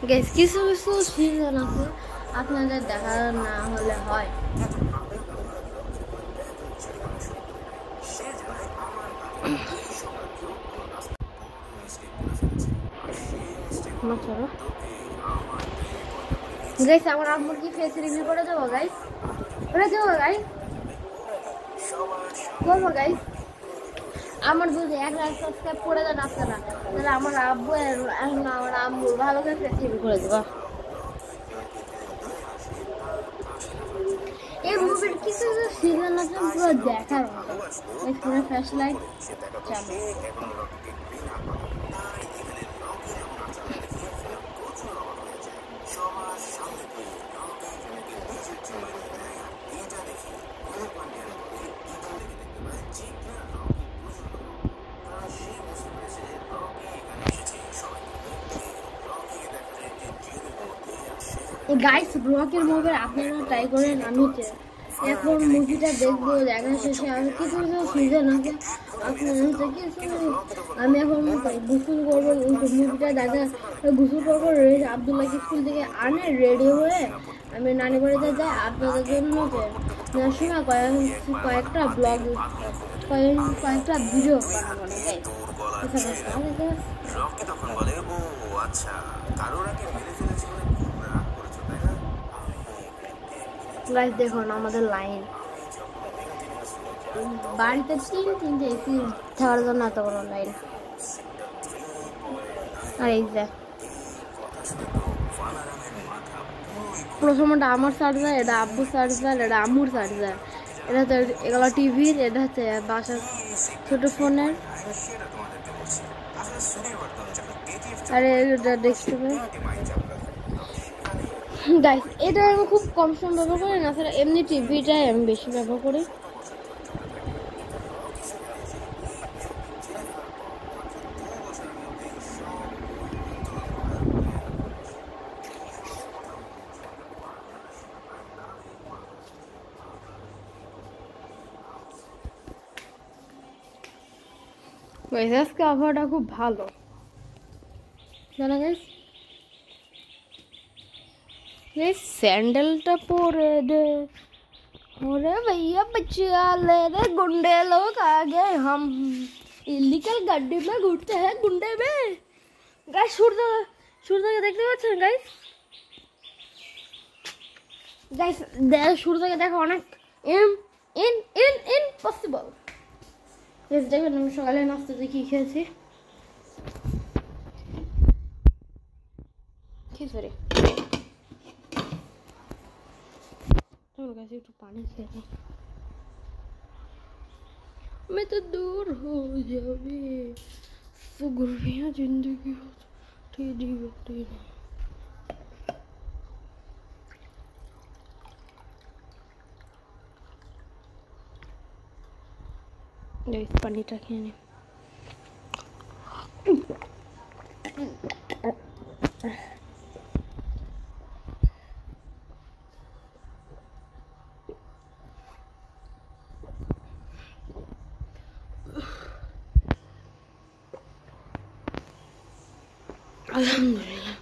Guys কিছু কিছু season আছে আপনাদের দেখা না হলে হয়। গাইস আমার আম্মুর কি ফেস রিভিউ করে দেবো গাইস? করে দেবো গাইস, বলবো গাইস আমার যদি 1 লাখ সাবস্ক্রাইব করে দেন আপনারা, তাহলে আমার আব্বু আমার আম্মুর ভালো করে ফেস রিভিউ করে দেবো। এই মুভির কিছু কিছু সিজন আছে পুরো দেখার মতো। এখানে ফ্ল্যাশ লাইট চালু। গাইস রকের মুভি আপনারা ট্রাই করেন। আমি এখন মুভিটা দেখবো, দেখা শেষে আর কিছু কিছু সিজন আছে আপনারা কিছু। আমি এখন গোসল করবো, মুভিটা দেখা গোসল করবো, আব্দুল্লাহকে স্কুল থেকে আনে রেডি হয়ে আমি নানি বাড়িতে যাই আপনাদের জন্য সময় কয়েকটা ব্লগ কয়েকটা ভিডিও বানাবো। গাইস দেখুন আমাদের লাইন, বাড়িতে 3-3টে এসি থাকার জন্য এত বড় লাইন। আর এই যে প্রথমটা আমার চার্জার, এটা আব্বুর চার্জার, এটা আম্মুর চার্জার, এটা হচ্ছে এগুলো টিভির, এটা হচ্ছে বাসার ছোট ফোনের, আর এটা ডেস্কটপের। গাইস এটা আমি খুব কম সময় ব্যবহার করি না, স্যার এমনি টিভিটাই আমি বেশি ব্যবহার করি। আজকে আবহাওয়াটা খুব ভালো জানা গাইস। सैंडलটা পরে দে ওরে भैया बच्चा ले रे गुंडे लोग आ गए, हम इलीगल गाड़ी में घूमते हैं गुंडे में। गाइस সূর্যকে দেখতে পাচ্ছেন গাইস? গাইস সূর্যকে দেখা অনেক ইম্পসিবল। গাইস দেখুন আমি সকালে নাস্তাতে কি খেয়েছি। খিচুড়ি। একটু পানি খেয়ে मैं तो दूर हो जावे गुरबियाँ जिंदगी हो तेरी होती नहीं। पानीটা খেয়ে নি। আলহামদুলিল্লাহ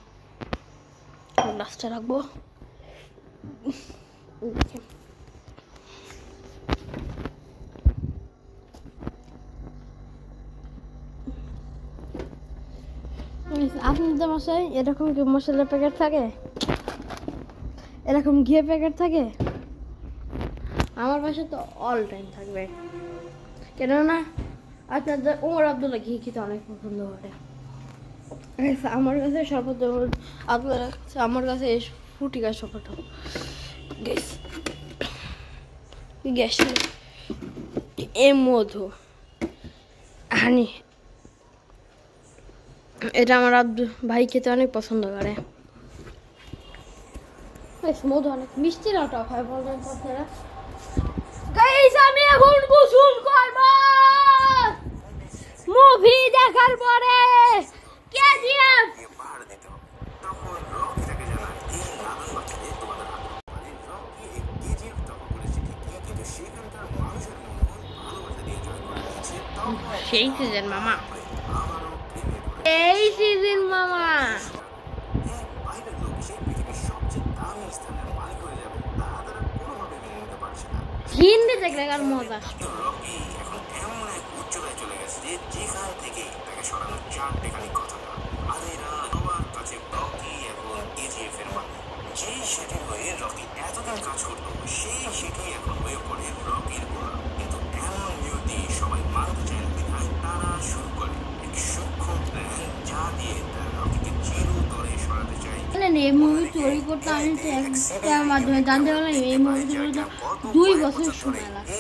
গ্লাসটা রাখবো। আপনাদের বাসায় এরকম কি মশলার প্যাকেট থাকে, এরকম ঘিয়ে প্যাকেট থাকে? আমার বাসায় তো অল টাইম থাকবে, কেননা আপনাদের ওমর আব্দুল্লাহ ঘি খেতে অনেক পছন্দ করে। আমার কাছে শরবত আপনারা আমার কাছে ফুটি গাছ শরবত গ্যাস এ মধু হানি, এটা আমার ভাই খেতে অনেক পছন্দ করে। মধু অনেক মিষ্টি না টক হয় বলবেন আপনারা। গাইস আমি এখন গোসল করব মুভি দেখার পরে। কেজিএফ সেই সিজন মামা, এই সিজন মামা। বাইরের লোক সেই পৃথিবীর সবচেয়ে দামি স্থানের মালিক হয়ে যাবে তা তারা কোনোভাবে মেনে নিতে পারছে না। হিন্দি দেখলে কার মজা। রকি এখন এমন এক উচ্চতায় চলে গেছে যে যেখান থেকে তাকে সরানোর চারটে খালি কথা না। আর এরা সবার কাছে রকি এখন কেজিএফ এর মালিক। যে সেটির হয়ে রকি এতদিন কাজ করতো সেই সেটি এখন হয়ে পড়ে রকির গোলাম। কিন্তু এমন নিয়তি সবাই মানতে চায় না বিধায় তারা শুরু করে এক সূক্ষ্ম প্ল্যান যা দিয়ে তারা রকিকে চিরতরে সরাতে চায়। এই মুভি তৈরি করতে আমি তো একটা মাধ্যমে জানতে পারলাম এই মুভি তৈরি করতে 2 বছর সময় লাগে।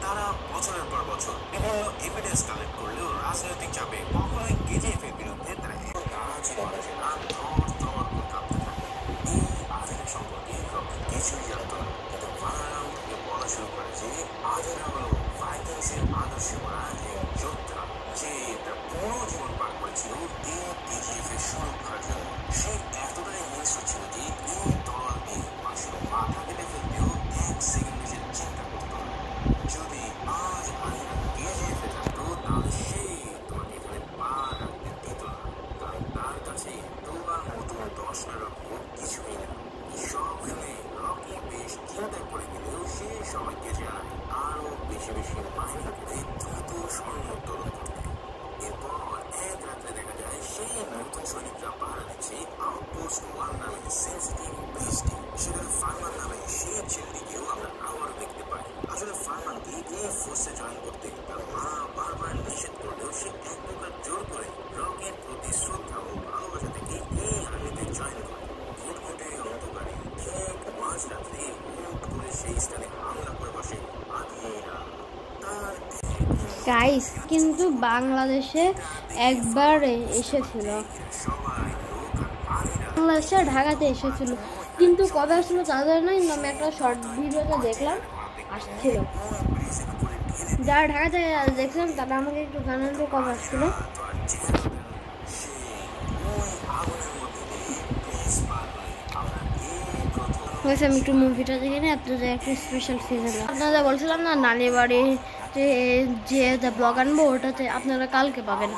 তারা বছরের পর বছর বিভিন্ন এভিডেন্স কালেক্ট করলেও রাজনৈতিক চাপে কখনোই কেজিএফ এর বিরুদ্ধে তারা কাঁপতে থাকে। এই আধেরা সম্পর্কে রকি কিছুই জানত না, কিন্তু বাংলারাও তাকে বলা শুরু করে যে আধেরা হলো ভাইকিংসের আদর্শে ভরা এক যোদ্ধা যে তার পুরো জীবন পার করেছিল এই কেজিএফ এর সুরক্ষার জন্য। সে এতটাই হিংস্র ছিল যে এই তলোয়ার দিয়ে মানুষের মাথা কেটে ফেলতেও 1 সেকেন্ড নিজের চিন্তা করতো না। যদি আজ আধেরা কেজিএফ এ থাকতো তাহলে সে তোমাকে এখানে পা রাখতে দিত না, কারণ তার কাছে তোমার মতো 10 রকম কিছুই না। সব শুনে রকি বেশ চিন্তায় পড়ে গেলেও সে সবাইকে জানায় আরো বেশি বেশি মাইনে করে দ্রুত স্বর্ণ উত্তোলন করতে। এরপর এক রাত্রে দেখা যায় সেই নতুন সৈনিকরা পাহারা দিচ্ছে আউটপোস্ট 1 নামে সেন্সিটিভ প্লেসটি। সেখানে ফারমান নামে সেই ছেলেটিকেও আমরা আবার দেখতে পাই। আসলে ফারমানকে এই ফোর্সে জয়েন করতে তার মা বারবার নিষেধ করলেও সে এক প্রকার জোর করে রকির প্রতি শ্রদ্ধা ও ভালোবাসা থেকে এই আর্মিতে জয়েন করে। ঘুটঘুটে অন্ধকারে ঠিক মাঝরাত্রে হুট করে সেই স্থানে হামলা করে বসে আধেরা। তার গাইস কিন্তু বাংলাদেশে একবার এসেছিল, বাংলাদেশে ঢাকাতে এসেছিল, কিন্তু কবে আসলো তাদের নাই। আমি একটা শর্ট ভিডিওতে দেখলাম আসছিল। যারা ঢাকাতে দেখলাম তারা আমাকে একটু জানান যে কবে আসছিল। আমি একটু মুভিটা দেখে নিই, আপনাদের একটা স্পেশাল সিজন। আপনারা বলছিলাম না নানি বাড়ি যে ব্লগ আনবো, ওটাতে আপনারা কালকে পাবেন।